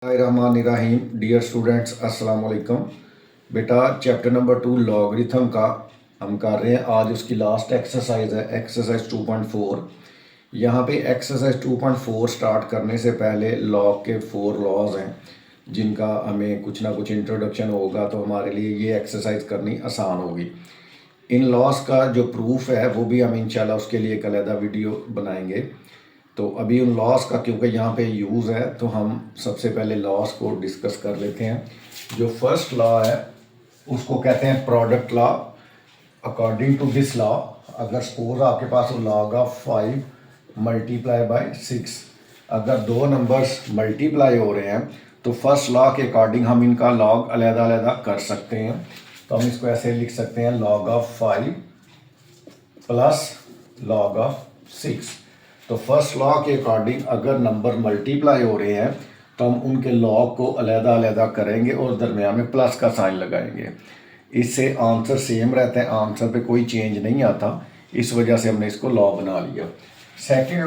Bismillahirrahmanirrahim. Dear students अस्सलाम वालेकुम। बेटा चैप्टर नंबर 2 लॉगरिथम का हम कर रहे हैं। आज उसकी लास्ट एक्सरसाइज है एक्सरसाइज 2.4। यहाँ पे एक्सरसाइज 2.4 स्टार्ट करने से पहले लॉग के 4 लॉज हैं जिनका हमें कुछ ना कुछ इंट्रोडक्शन होगा, तो हमारे लिए ये एक्सरसाइज करनी आसान होगी। इन लॉस का जो प्रूफ है वो भी हम इंशाल्लाह उसके लिए एक अलग वीडियो बनाएंगे। तो अभी उन लॉस का क्योंकि यहाँ पे यूज़ है तो हम सबसे पहले लॉस को डिस्कस कर लेते हैं। जो फर्स्ट लॉ है उसको कहते हैं product law. According to this law, अगर सपोज आपके पास लॉग ऑफ 5 मल्टीप्लाई बाय 6, अगर दो नंबर्स मल्टीप्लाई हो रहे हैं तो फर्स्ट लॉ के अकॉर्डिंग हम इनका लॉग अलग-अलग कर सकते हैं। तो हम इसको ऐसे लिख सकते हैं log of 5 plus log of 6। तो फर्स्ट लॉ के अकॉर्डिंग अगर नंबर मल्टीप्लाई हो रहे हैं तो हम उनके लॉग को अलग-अलग करेंगे और दरमियान में प्लस का साइन लगाएंगे। इससे आंसर सेम रहता है, आंसर पे कोई चेंज नहीं आता। इस वजह से हमने इसको लॉ बना लिया। सेकंड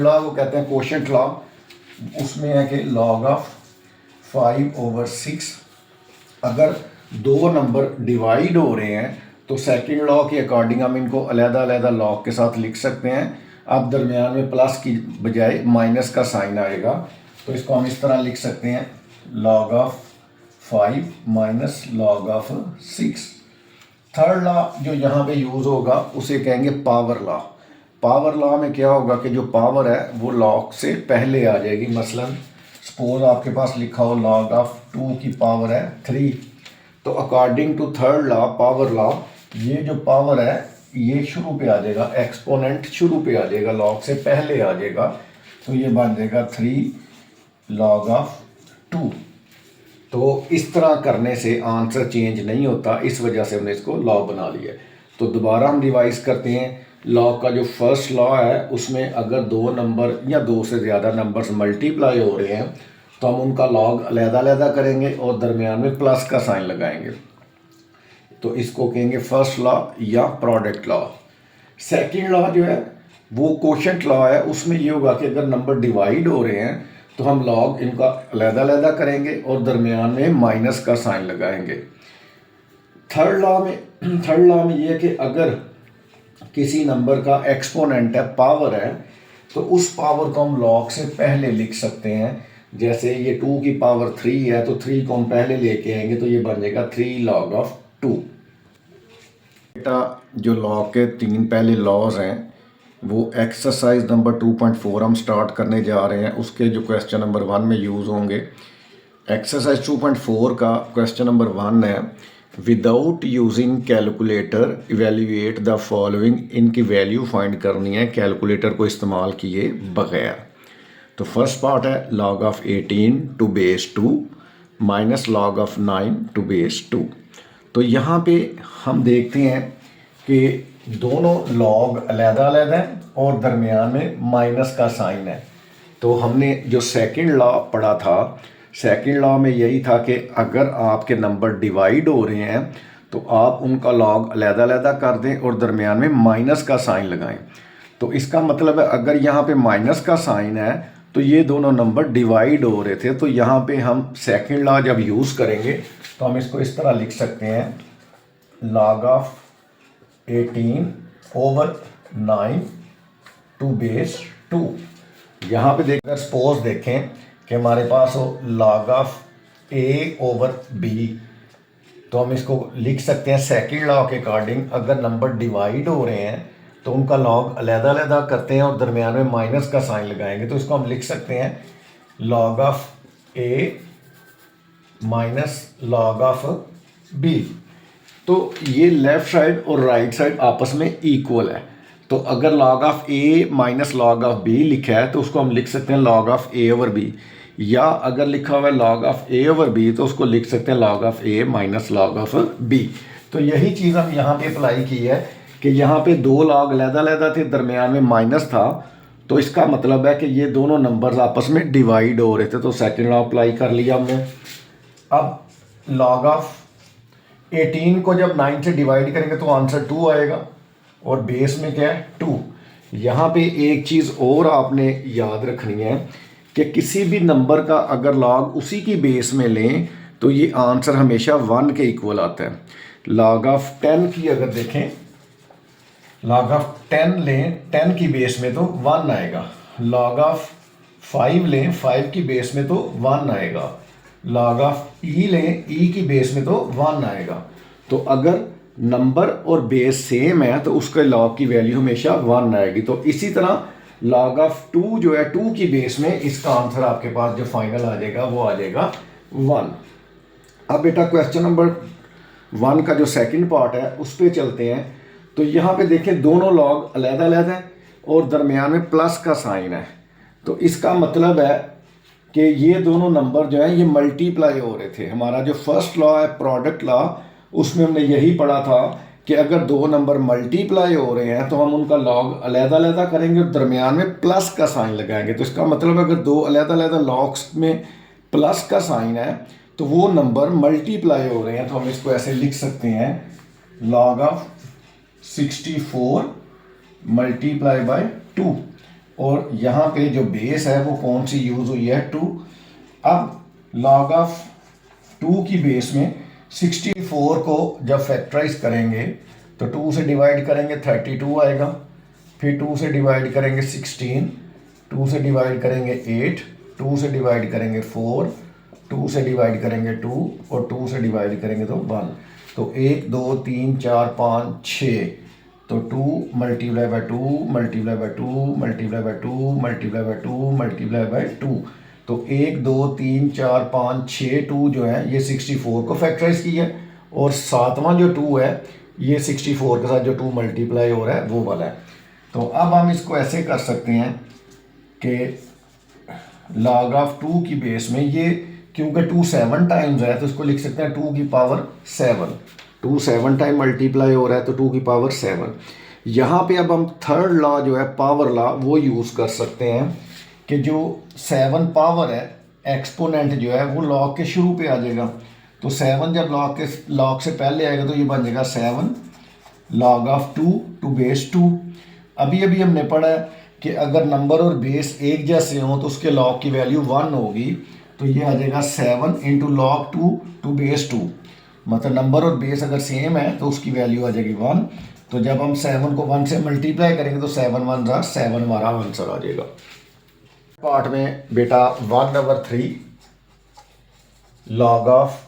लॉ वो कहते हैं कोशेंट लॉ। उसमें है कि लॉग ऑफ 5/6, अगर दो नंबर डिवाइड हो रहे हैं तो सेकंड लॉ के अकॉर्डिंग हम इनको अलग-अलग लॉग के साथ लिख सकते हैं। अब दरमियान में प्लस की बजाय माइनस का साइन आएगा, तो इसको हम इस तरह लिख सकते हैं log of 5 minus log of 6। Third law जो यहाँ पे यूज़ होगा उसे कहेंगे पावर लॉ। पावर लॉ में क्या होगा कि जो पावर है वो लॉग से पहले आ जाएगी। मसलन सपोज आपके पास लिखा हो लॉग ऑफ 2 की पावर है 3, तो according to third law power law ये जो पावर है ये शुरू पे आ जाएगा, एक्सपोनेंट शुरू पे आ जाएगा, लॉग से पहले आ जाएगा। तो ये बन जाएगा 3 लॉग ऑफ 2। तो इस तरह करने से आंसर चेंज नहीं होता, इस वजह से हमने इसको लॉ बना लिया। तो दोबारा हम रिवाइज करते हैं। लॉग का जो फर्स्ट लॉ है उसमें अगर दो नंबर या दो से ज़्यादा नंबर्स मल्टीप्लाई हो रहे हैं तो हम उनका लॉग अलग-अलग करेंगे और दरमियान में प्लस का साइन लगाएंगे। तो इसको कहेंगे फर्स्ट लॉ या प्रोडक्ट लॉ। सेकंड लॉ जो है वो कोशेंट लॉ है। उसमें ये होगा कि अगर नंबर डिवाइड हो रहे हैं तो हम लॉग इनका अलग-अलग करेंगे और दरमियान में माइनस का साइन लगाएंगे। थर्ड लॉ में ये है कि अगर किसी नंबर का एक्सपोनेंट है, पावर है, तो उस पावर को हम लॉग से पहले लिख सकते हैं। जैसे ये 2 की पावर 3 है तो 3 को हम पहले लेके आएंगे तो ये बन जाएगा 3 लॉग ऑफ 2। बेटा जो लॉ के 3 पहले लॉज हैं वो एक्सरसाइज नंबर 2.4 हम स्टार्ट करने जा रहे हैं। उसके जो क्वेश्चन नंबर 1 में यूज़ होंगे। एक्सरसाइज 2.4 का क्वेश्चन नंबर 1 है without using calculator evaluate the following. इनकी वैल्यू फाइंड करनी है कैलकुलेटर को इस्तेमाल किए बगैर। तो फर्स्ट पार्ट है log of 18 to base 2 minus log of 9 to base 2। तो यहाँ पे हम देखते हैं कि दोनों लॉग अलग-अलग हैं और दरमियान में माइनस का साइन है। तो हमने जो सेकंड लॉ पढ़ा था, सेकंड लॉ में यही था कि अगर आपके नंबर डिवाइड हो रहे हैं तो आप उनका लॉग अलग-अलग कर दें और दरमियान में माइनस का साइन लगाएं। तो इसका मतलब है अगर यहाँ पे माइनस का साइन है तो ये दोनों नंबर डिवाइड हो रहे थे। तो यहाँ पे हम सेकंड लॉ जब यूज़ करेंगे तो हम इसको इस तरह लिख सकते हैं लॉग ऑफ 18/9 टू बेस 2। यहाँ पे देखकर सपोज देखें कि हमारे पास हो लॉग ऑफ a/b, तो हम इसको लिख सकते हैं सेकंड लॉ के अकॉर्डिंग अगर नंबर डिवाइड हो रहे हैं तो उनका लॉग अलग-अलग करते हैं और दरमियान में माइनस का साइन लगाएंगे। तो इसको हम लिख सकते हैं log of a minus log of b। तो ये लेफ्ट साइड और राइट साइड आपस में इक्वल है। तो अगर log of a minus log of b लिखा है तो उसको हम लिख सकते हैं लॉग ऑफ a/b, या अगर लिखा हुआ है लॉग ऑफ a/b तो उसको लिख सकते हैं log of a minus log of b। तो यही चीज़ हम यहाँ पे अप्लाई की है कि यहाँ पे दो लॉग अलग-अलग थे, दरमियान में माइनस था। तो इसका मतलब है कि ये दोनों नंबर्स आपस में डिवाइड हो रहे थे। तो सेकंड लॉ अप्लाई कर लिया हमने। अब लॉग ऑफ 18 को जब 9 से डिवाइड करेंगे तो आंसर 2 आएगा और बेस में क्या है 2। यहाँ पे एक चीज़ और आपने याद रखनी है कि किसी भी नंबर का अगर लॉग उसी की बेस में लें तो ये आंसर हमेशा 1 के इक्वल आता है। लॉग ऑफ 10 की अगर देखें, लॉग ऑफ 10 लें 10 की बेस में तो 1 आएगा। लॉग ऑफ 5 लें 5 की बेस में तो 1 आएगा। लॉग ऑफ ई लें ई की बेस में तो 1 आएगा। तो अगर नंबर और बेस सेम है तो उसके लॉग की वैल्यू हमेशा 1 आएगी। तो इसी तरह लॉग ऑफ 2 जो है 2 की बेस में इसका आंसर आपके पास जो फाइनल आ जाएगा वो आ जाएगा 1। अब बेटा क्वेश्चन नंबर 1 का जो सेकंड पार्ट है उस पर चलते हैं। तो यहाँ पे देखें दोनों लॉग अलग-अलग हैं और दरमियान में प्लस का साइन है। तो इसका मतलब है कि ये दोनों नंबर जो है ये मल्टीप्लाई हो रहे थे। हमारा जो फर्स्ट लॉ है प्रोडक्ट लॉ, उसमें हमने यही पढ़ा था कि अगर दो नंबर मल्टीप्लाई हो रहे हैं तो हम उनका लॉग अलग-अलग करेंगे और दरमियान में प्लस का साइन लगाएंगे। तो इसका मतलब अगर दो अलग-अलग लॉग्स में प्लस का साइन है तो वो नंबर मल्टीप्लाई हो रहे हैं। तो हम इसको ऐसे लिख सकते हैं, लॉग ऑफ 64 मल्टीप्लाई बाय 2, और यहाँ पे जो बेस है वो कौन सी यूज़ हुई है, 2। अब लॉग ऑफ 2 की बेस में 64 को जब फैक्टराइज करेंगे तो 2 से डिवाइड करेंगे 32 आएगा, फिर 2 से डिवाइड करेंगे 16, 2 से डिवाइड करेंगे 8, 2 से डिवाइड करेंगे 4, 2 से डिवाइड करेंगे 2 और 2 से डिवाइड करेंगे तो 1। तो 1 2 3 4 5 6, तो 2 multiply bye 2 multiply bye 2 multiply bye 2 multiply bye 2 multiply bye 2। तो 1 2 3 4 5 6 2 जो है ये 64 को फैक्टराइज किया है, और सातवां जो 2 है ये 64 के साथ जो 2 मल्टीप्लाई हो रहा है वो वाला है। तो अब हम इसको ऐसे कर सकते हैं कि लॉग ऑफ 2 की बेस में ये, क्योंकि 2 7 टाइम्स है तो इसको लिख सकते हैं 2 की पावर 7। 2 7 टाइम मल्टीप्लाई हो रहा है तो 2 की पावर 7। यहाँ पे अब हम थर्ड लॉ जो है पावर लॉ वो यूज़ कर सकते हैं कि जो 7 पावर है एक्सपोनेंट जो है वो लॉग के शुरू पे आ जाएगा। तो 7 जब लॉग से पहले आएगा तो ये बन जाएगा 7 लॉग ऑफ 2 टू बेस 2। अभी अभी हमने पढ़ा है कि अगर नंबर और बेस एक जैसे हों तो उसके लॉग की वैल्यू 1 होगी। तो ये आ जाएगा 7 इंटू लॉग 2 टू बेस 2, मतलब नंबर और बेस अगर सेम है तो उसकी वैल्यू आ जाएगी 1। तो जब हम 7 को 1 से मल्टीप्लाई करेंगे तो 7 1 जा 7 हमारा आंसर आ जाएगा। पार्ट में बेटा 1/3 लॉग ऑफ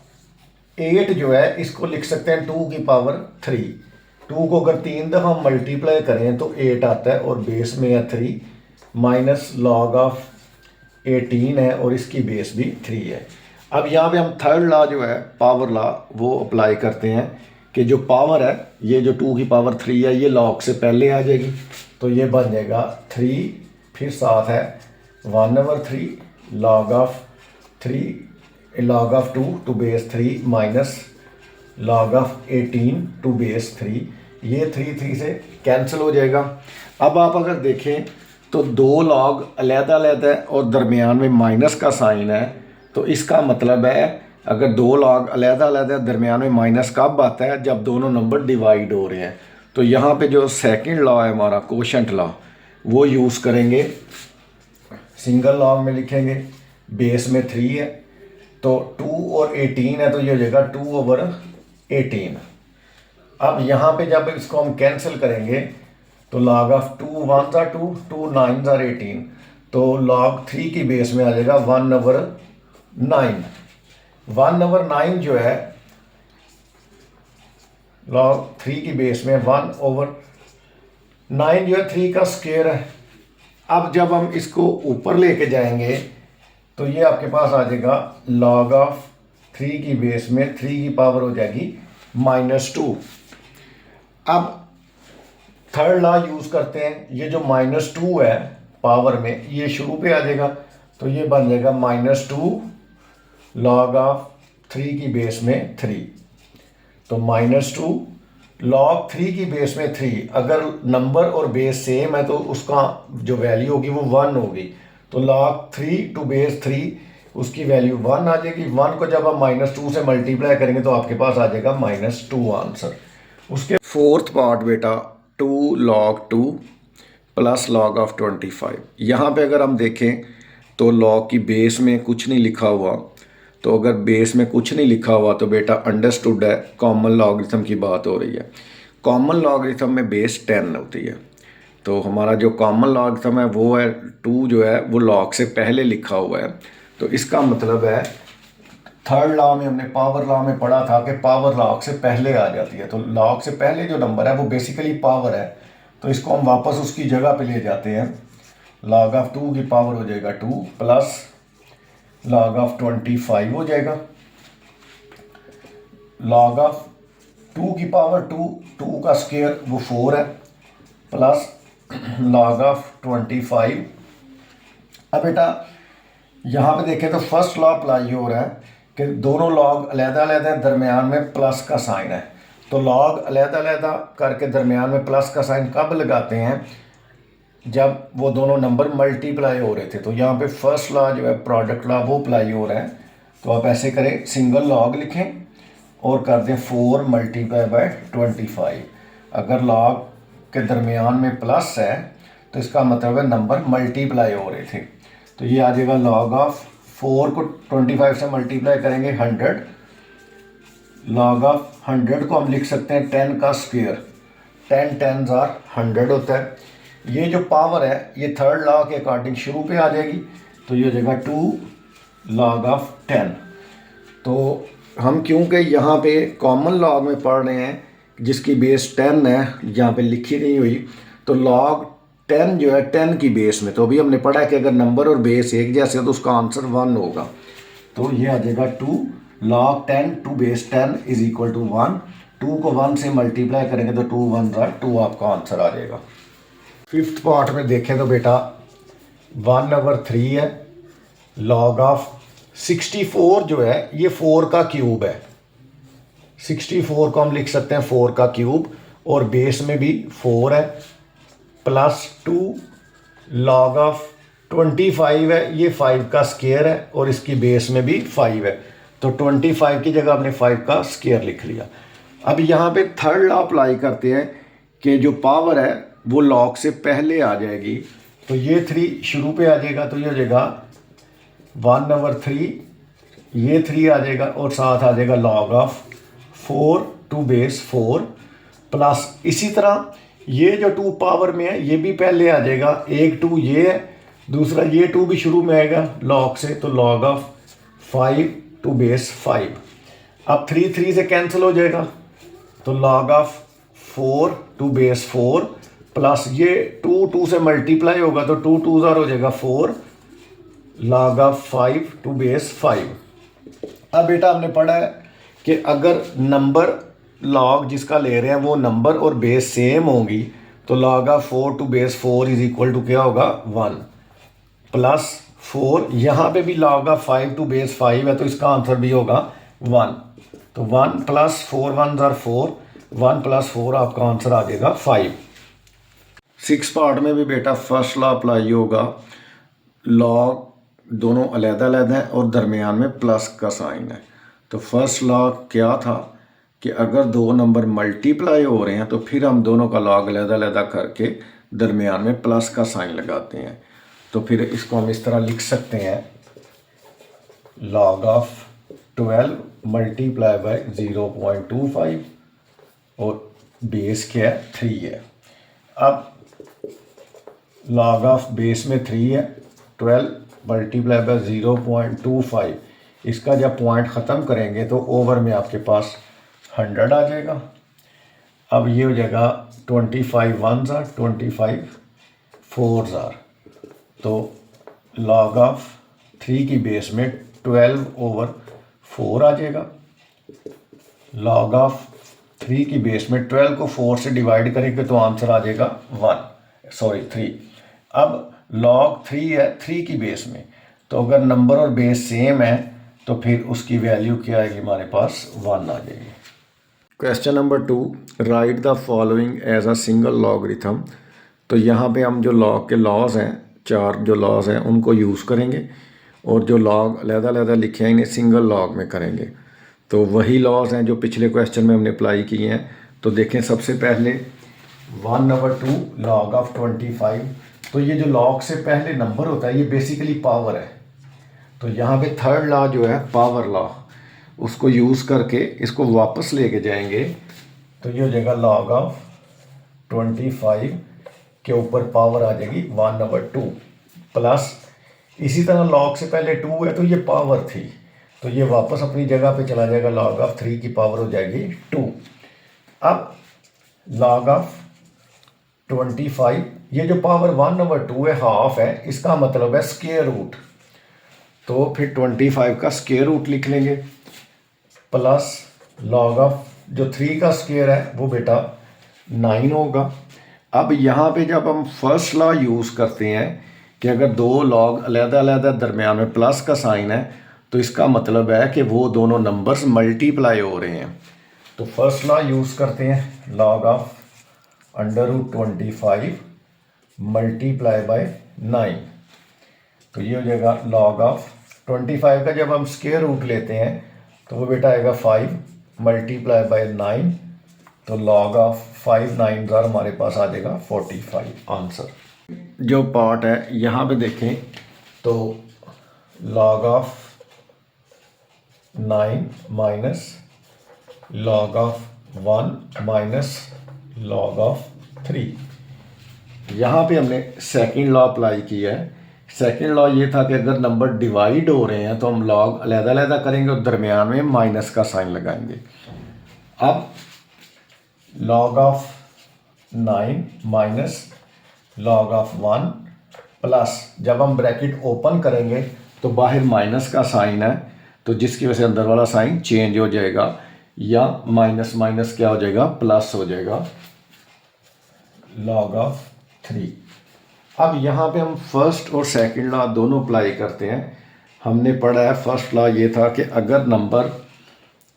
8 जो है इसको लिख सकते हैं 2 की पावर 3। 2 को अगर 3 दफ़ा मल्टीप्लाई करें तो 8 आता है और बेस में है 3, माइनस लॉग ऑफ 18 है और इसकी बेस भी 3 है। अब यहाँ पे हम थर्ड लॉ जो है पावर लॉ वो अप्लाई करते हैं कि जो पावर है ये जो 2 की पावर 3 है ये लॉग से पहले आ जाएगी। तो ये बन जाएगा 3, फिर साथ है 1/3 log of 3 log of 2 to base 3 minus log of 18 to base 3। ये 3 से कैंसिल हो जाएगा। अब आप अगर देखें तो दो लॉग अलग-अलग है और दरमियान में माइनस का साइन है। तो इसका मतलब है अगर दो लॉग अलग-अलग है दरमियान में माइनस कब आता है, जब दोनों नंबर डिवाइड हो रहे हैं। तो यहाँ पे जो सेकंड लॉ है हमारा कोशेंट लॉ वो यूज़ करेंगे, सिंगल लॉग में लिखेंगे, बेस में 3 है तो 2 और 18 है तो ये हो जाएगा 2/18। अब यहाँ पे जब इसको हम कैंसिल करेंगे तो log ऑफ 2 1 are 2, 2 9 are 18, तो log 3 की बेस में आ जाएगा 1/9। 1/9 जो है log 3 की बेस में 1/9 जो है 3 का स्क्वायर है। अब जब हम इसको ऊपर लेके जाएंगे तो ये आपके पास आ जाएगा log ऑफ 3 की बेस में 3 की पावर हो जाएगी -2। अब थर्ड लॉ यूज़ करते हैं, ये जो -2 है पावर में ये शुरू पे आ जाएगा तो ये बन जाएगा -2 लॉग ऑफ 3 की बेस में 3। तो -2 लॉग 3 की बेस में 3, अगर नंबर और बेस सेम है तो उसका जो वैल्यू होगी वो 1 होगी। तो लॉग 3 टू बेस 3 उसकी वैल्यू 1 आ जाएगी। 1 को जब हम -2 से मल्टीप्लाई करेंगे तो आपके पास आ जाएगा -2 आंसर। उसके फोर्थ पार्ट बेटा 2 log 2 प्लस log ऑफ 25। यहाँ पे अगर हम देखें तो लॉग की बेस में कुछ नहीं लिखा हुआ, तो अगर बेस में कुछ नहीं लिखा हुआ तो बेटा अंडरस्टूड है, कॉमन लॉगरिथम की बात हो रही है। कॉमन लॉगरिथम में बेस 10 होती है, तो हमारा जो कॉमन लॉगरिथम है वो है 2 जो है वो लॉग से पहले लिखा हुआ है। तो इसका मतलब है थर्ड लॉ में हमने पावर लॉ में पढ़ा था कि पावर लॉग से पहले आ जाती है, तो लॉग से पहले जो नंबर है वो बेसिकली पावर है, तो इसको हम वापस उसकी जगह पे ले जाते हैं। लॉग ऑफ 2 की पावर हो जाएगा 2 प्लस लॉग ऑफ 25 हो जाएगा, लॉग ऑफ 2 की पावर 2, 2 का स्क्वायर वो 4 है, प्लस लॉग ऑफ 25। अब बेटा यहाँ पे देखें तो फर्स्ट लॉ अप्लाई हो रहा है कि दोनों लॉग अलग-अलग हैं, दरमियान में प्लस का साइन है, तो लॉग अलग-अलग करके दरमियान में प्लस का साइन कब लगाते हैं, जब वो दोनों नंबर मल्टीप्लाई हो रहे थे। तो यहाँ पे फर्स्ट लॉ जो है प्रोडक्ट लॉ वो अप्लाई हो रहा है, तो आप ऐसे करें, सिंगल लॉग लिखें और कर दें 4 मल्टीप्लाई बाय 25। अगर लॉग के दरमियान में प्लस है तो इसका मतलब है नंबर मल्टीप्लाई हो रहे थे, तो ये आ जाएगा लॉग ऑफ 4 को 25 से मल्टीप्लाई करेंगे 100, लॉग ऑफ 100 को हम लिख सकते हैं 10 का स्क्वायर, 10 टेन्स आर 100 होता है। ये जो पावर है ये थर्ड लॉ के अकॉर्डिंग शुरू पे आ जाएगी, तो ये हो जाएगा 2 लॉग ऑफ 10। तो हम क्योंकि यहाँ पे कॉमन लॉग में पढ़ रहे हैं जिसकी बेस 10 है, यहाँ पे लिखी नहीं हुई, तो लॉग 10 जो है 10 की बेस में, तो अभी हमने पढ़ा है कि अगर नंबर और बेस एक जैसे हो तो उसका आंसर 1 होगा, तो ये आ जाएगा 2 log 10 to base 10 is equal to 1। 2 को 1 से मल्टीप्लाई करेंगे तो 2 1 2 आपका आंसर आ जाएगा। फिफ्थ पार्ट में देखें तो बेटा 1/3 है, लॉग ऑफ 64 जो है ये 4 का क्यूब है, 64 को हम लिख सकते हैं 4 का क्यूब, और बेस में भी 4 है, प्लस 2 लॉग ऑफ 25 है, ये 5 का स्क्वायर है और इसकी बेस में भी 5 है, तो 25 की जगह हमने 5 का स्क्वायर लिख लिया। अब यहाँ पे थर्ड लॉ अप्लाई करते हैं कि जो पावर है वो लॉग से पहले आ जाएगी, तो ये 3 शुरू पे आ जाएगा, तो ये हो जाएगा 1/3, ये 3 आ जाएगा और साथ आ जाएगा log of 4 to base 4, plus इसी तरह ये जो 2 पावर में है ये भी पहले आ जाएगा, एक 2 ये है, दूसरा ये 2 भी शुरू में आएगा लॉग से, तो लॉग ऑफ 5 टू बेस 5। अब 3 3 से कैंसिल हो जाएगा, तो log of 4 to base 4, plus ये 2 2 से मल्टीप्लाई होगा तो 2 2 हो जाएगा 4, लॉग ऑफ 5 टू बेस 5। अब बेटा हमने पढ़ा है कि अगर नंबर लॉग जिसका ले रहे हैं वो नंबर और बेस सेम होंगी तो log of 4 to base 4 is equal to क्या होगा 1, प्लस 4 यहाँ पे भी लॉग ऑफ 5 टू बेस 5 है तो इसका आंसर भी होगा 1, तो 1 प्लस 4 1 4, 1 प्लस 4 आपका आंसर आ जाएगा 5। 6 पार्ट में भी बेटा फर्स्ट लॉ अप्लाई होगा, लॉग दोनों अलग-अलग हैं और दरमियान में प्लस का साइन है। तो फर्स्ट लॉ क्या था कि अगर दो नंबर मल्टीप्लाई हो रहे हैं तो फिर हम दोनों का लॉग अलग-अलग करके दरमियान में प्लस का साइन लगाते हैं, तो फिर इसको हम इस तरह लिख सकते हैं, लॉग ऑफ 12 मल्टीप्लाई बाय 0.25 और बेस क्या है 3 है। अब लॉग ऑफ बेस में 3 है, 12 मल्टीप्लाई बाय 0.25, इसका जब पॉइंट ख़त्म करेंगे तो ओवर में आपके पास 100 आ जाएगा। अब ये हो जाएगा 25 1s are 25 4s are, तो लॉग ऑफ 3 की बेस में 12/4 आ जाएगा, लॉग ऑफ 3 की बेस में 12 को 4 से डिवाइड करेंगे तो आंसर आ जाएगा 3। अब लॉग 3 है 3 की बेस में, तो अगर नंबर और बेस सेम है तो फिर उसकी वैल्यू क्या आएगी हमारे पास 1 आ जाएगी। Question number 2, write the following as a single logarithm. तो यहाँ पे हम जो लॉग के लॉज हैं, 4 जो लॉज हैं उनको यूज़ करेंगे और जो लॉग अलग-अलग लिखे हैं इन्हें सिंगल लॉग में करेंगे। तो वही लॉज हैं जो पिछले क्वेश्चन में हमने अप्लाई किए हैं। तो देखें सबसे पहले 1/2 लॉग ऑफ 25 तो ये जो लॉग से पहले नंबर होता है ये बेसिकली पावर है। तो यहाँ पे थर्ड लॉ जो है पावर लॉ, उसको यूज़ करके इसको वापस लेके जाएंगे तो ये हो जाएगा लॉग ऑफ 25 के ऊपर पावर आ जाएगी 1/2 प्लस, इसी तरह लॉग से पहले 2 है तो ये पावर थी, तो ये वापस अपनी जगह पे चला जाएगा, लॉग ऑफ 3 की पावर हो जाएगी 2। अब लॉग ऑफ 25, ये जो पावर 1/2 है हाफ है, इसका मतलब है स्क्वायर रूट, तो फिर 25 का स्क्वायर रूट लिख लेंगे प्लस लॉग ऑफ जो 3 का स्क्वायर है वो बेटा 9 होगा। अब यहाँ पे जब हम फर्स्ट लॉ यूज़ करते हैं कि अगर दो लॉग अलग-अलग दरमियान में प्लस का साइन है तो इसका मतलब है कि वो दोनों नंबर्स मल्टीप्लाई हो रहे हैं। तो फर्स्ट लॉ यूज़ करते हैं, लॉग ऑफ √25 मल्टीप्लाई बाय 9, तो ये हो जाएगा लॉग ऑफ 25 का जब हम स्क्वायर रूट लेते हैं तो वो बेटा आएगा 5 मल्टीप्लाई बाय 9, तो लॉग ऑफ 5 9 हमारे पास आ जाएगा 45 आंसर। जो पार्ट है यहाँ पे देखें तो log of 9 minus log of 1 minus log of 3, यहाँ पे हमने सेकंड लॉ अप्लाई किया है। सेकंड लॉ ये था कि अगर नंबर डिवाइड हो रहे हैं तो हम लॉग अलग-अलग करेंगे और दरमियान में माइनस का साइन लगाएंगे। अब log of 9 minus log of 1 plus, जब हम ब्रैकेट ओपन करेंगे तो बाहर माइनस का साइन है, तो जिसकी वजह से अंदर वाला साइन चेंज हो जाएगा, या माइनस माइनस क्या हो जाएगा प्लस हो जाएगा, लॉग ऑफ 3। अब यहाँ पे हम फर्स्ट और सेकंड लॉ दोनों अप्लाई करते हैं। हमने पढ़ा है फर्स्ट लॉ ये था कि अगर नंबर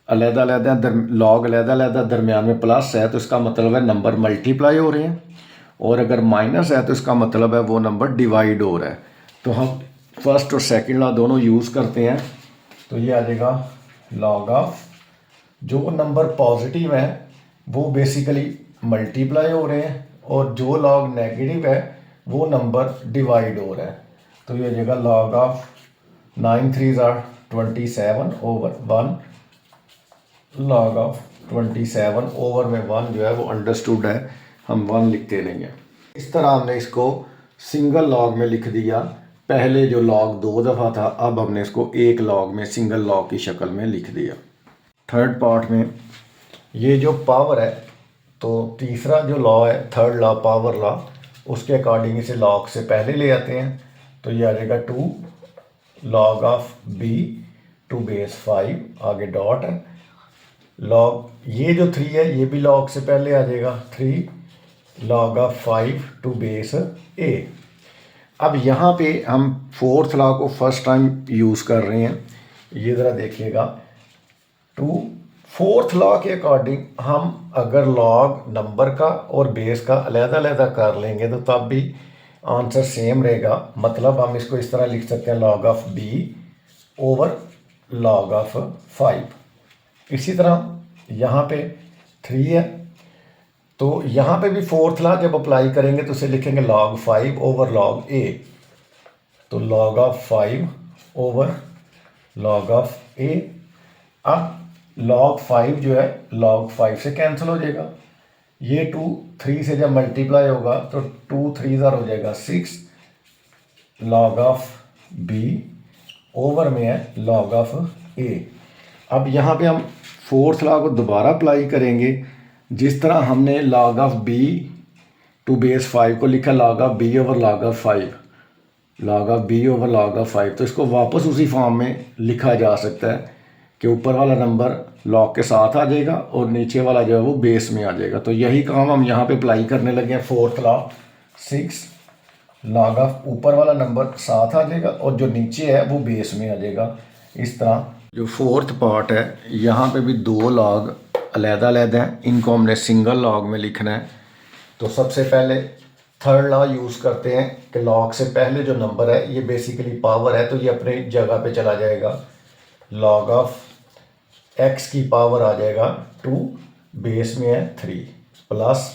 अलग-अलग लॉग अलग-अलग दरमियान में प्लस है तो इसका मतलब है नंबर मल्टीप्लाई हो रहे हैं, और अगर माइनस है तो इसका मतलब है वो नंबर डिवाइड हो रहा है। तो हम फर्स्ट और सेकंड लॉ दोनों यूज़ करते हैं, तो ये आ जाएगा लॉग ऑफ जो नंबर पॉजिटिव है वो बेसिकली मल्टीप्लाई हो रहे हैं, और जो लॉग नेगेटिव है वो नंबर डिवाइड हो रहा है, तो ये हो जाएगा log of 9 3 27 over 1, log of 27 over में 1 जो है वो अंडरस्टूड है, हम 1 लिखते रहेंगे। इस तरह हमने इसको सिंगल लॉग में लिख दिया। पहले जो लॉग 2 दफ़ा था, अब हमने इसको एक लॉग में सिंगल लॉग की शक्ल में लिख दिया। थर्ड पार्ट में ये जो पावर है, तो तीसरा जो लॉ है थर्ड लॉ पावर लॉ, उसके अकॉर्डिंग इसे लॉग से पहले ले आते हैं, तो ये आ जाएगा 2 log of b to base 5, आगे डॉट है, लॉग ये जो 3 है ये भी लॉग से पहले आ जाएगा 3 log of 5 to base a। अब यहाँ पे हम फोर्थ लॉ को फर्स्ट टाइम यूज़ कर रहे हैं, ये ज़रा देखिएगा। फोर्थ लॉ के अकॉर्डिंग हम अगर लॉग नंबर का और बेस का अलग-अलग कर लेंगे तो तब भी आंसर सेम रहेगा। मतलब हम इसको इस तरह लिख सकते हैं, log of b over log of 5। इसी तरह यहाँ पे 3 है, तो यहाँ पे भी फोर्थ लॉ जब अप्लाई करेंगे तो उसे लिखेंगे लॉग 5 ओवर लॉग a, तो log of 5 over log of a। अब लॉग 5 जो है लॉग 5 से कैंसिल हो जाएगा, ये 2 3 से जब मल्टीप्लाई होगा तो 2 3 हो जाएगा 6 लॉग ऑफ b ओवर में है लॉग ऑफ a। अब यहाँ पे हम फोर्थ लॉ को दोबारा अप्लाई करेंगे, जिस तरह हमने log of b to base 5 को लिखा log of b over log of 5, log of b over log of 5, तो इसको वापस उसी फॉर्म में लिखा जा सकता है कि ऊपर वाला नंबर लॉग के साथ आ जाएगा और नीचे वाला जो है वो बेस में आ जाएगा। तो यही काम हम यहाँ पे अप्लाई करने लगे हैं। फोर्थ लॉ 6 लॉग ऑफ ऊपर वाला नंबर साथ आ जाएगा और जो नीचे है वो बेस में आ जाएगा। इस तरह जो फोर्थ पार्ट है यहाँ पे भी 2 लॉग अलग-अलग हैं, इनको हमने सिंगल लॉग में लिखना है। तो सबसे पहले थर्ड लॉ यूज़ करते हैं कि लॉग से पहले जो नंबर है ये बेसिकली पावर है, तो ये अपने जगह पे चला जाएगा। लॉग ऑफ x की पावर आ जाएगा 2, बेस में है 3, प्लस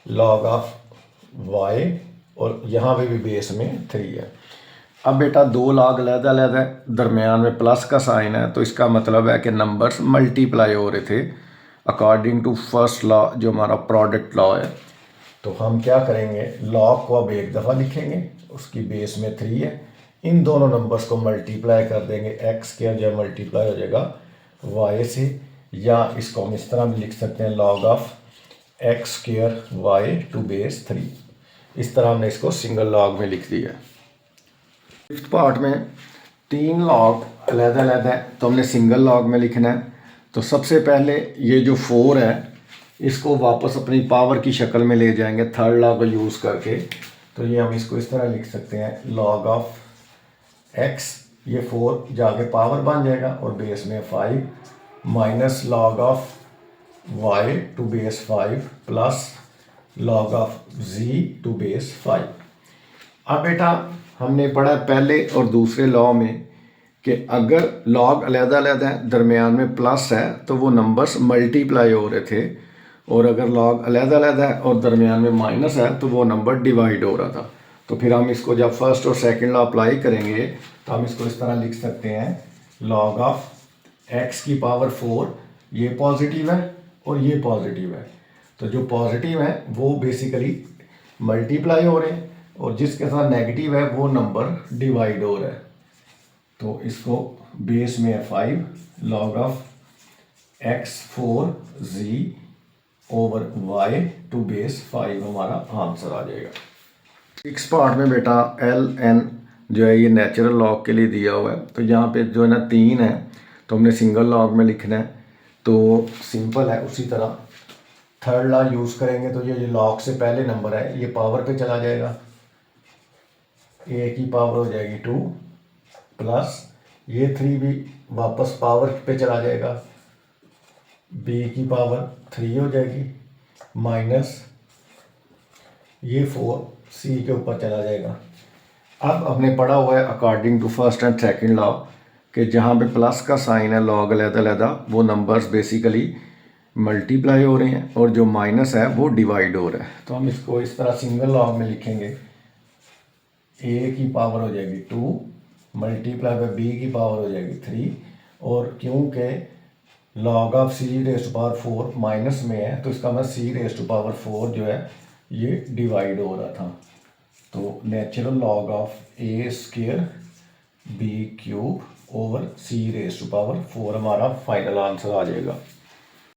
लॉग ऑफ y और यहाँ पे भी बेस में 3 है। अब बेटा 2 लॉग अलग-अलग है, दरमियान में प्लस का साइन है, तो इसका मतलब है कि नंबर्स मल्टीप्लाई हो रहे थे अकॉर्डिंग टू फर्स्ट लॉ जो हमारा प्रोडक्ट लॉ है। तो हम क्या करेंगे, लॉग को अब एक दफ़ा लिखेंगे, उसकी बेस में 3 है, इन दोनों नंबर्स को मल्टीप्लाई कर देंगे, एक्स के जो मल्टीप्लाई हो जाएगा वाई से, या इसको हम इस तरह भी लिख सकते हैं log of x square y to base 3। इस तरह हमने इसको सिंगल लॉग में लिख दिया। फिफ्थ पार्ट में 3 लॉग अलग-अलग है, तो हमने सिंगल लॉग में लिखना है। तो सबसे पहले ये जो 4 है इसको वापस अपनी पावर की शक्ल में ले जाएंगे थर्ड लॉ को यूज़ करके। तो ये हम इसको इस तरह लिख सकते हैं लॉग ऑफ एक्स, ये 4 जाके पावर बन जाएगा और बेस में 5, minus log of y to base 5 plus log of z to base 5। अब बेटा हमने पढ़ा पहले और दूसरे लॉ में कि अगर लॉग अलग-अलग है, दरमियान में प्लस है, तो वो नंबर्स मल्टीप्लाई हो रहे थे, और अगर लॉग अलग-अलग है और दरमियान में माइनस है तो वो नंबर डिवाइड हो रहा था। तो फिर हम इसको जब फर्स्ट और सेकंड लॉ अप्लाई करेंगे तो हम इसको इस तरह लिख सकते हैं लॉग ऑफ एक्स की पावर 4, ये पॉजिटिव है और ये पॉजिटिव है, तो जो पॉजिटिव है वो बेसिकली मल्टीप्लाई हो रहे हैं और जिसके साथ नेगेटिव है वो नंबर डिवाइड हो रहा है। तो इसको बेस में है 5, log of x 4 z over y to base 5 हमारा आंसर आ जाएगा। 6 पार्ट में बेटा एल एन जो है ये नेचुरल लॉग के लिए दिया हुआ है। तो यहाँ पे जो है ना 3 है, तो हमने सिंगल लॉग में लिखना है, तो सिंपल है। उसी तरह थर्ड लॉ यूज़ करेंगे तो ये जो लॉग से पहले नंबर है ये पावर पे चला जाएगा, ए की पावर हो जाएगी 2 प्लस ये 3 भी वापस पावर पे चला जाएगा, बी की पावर 3 हो जाएगी, माइनस ये 4 सी के ऊपर चला जाएगा। अब हमने पढ़ा हुआ है according to first and second law कि जहाँ पे प्लस का साइन है लॉग अलग-अलग वो नंबर्स बेसिकली मल्टीप्लाई हो रहे हैं और जो माइनस है वो डिवाइड हो रहा है। तो हम इसको इस तरह सिंगल लॉग में लिखेंगे, ए की पावर हो जाएगी 2 मल्टीप्लाई बाय बी की पावर हो जाएगी 3, और क्योंकि log of c rest power 4 minus में है तो इसका मतलब सी रेस्ट पावर 4 जो है ये डिवाइड हो रहा था। तो natural log of a square b cube over c rest power 4 हमारा फाइनल आंसर आ जाएगा।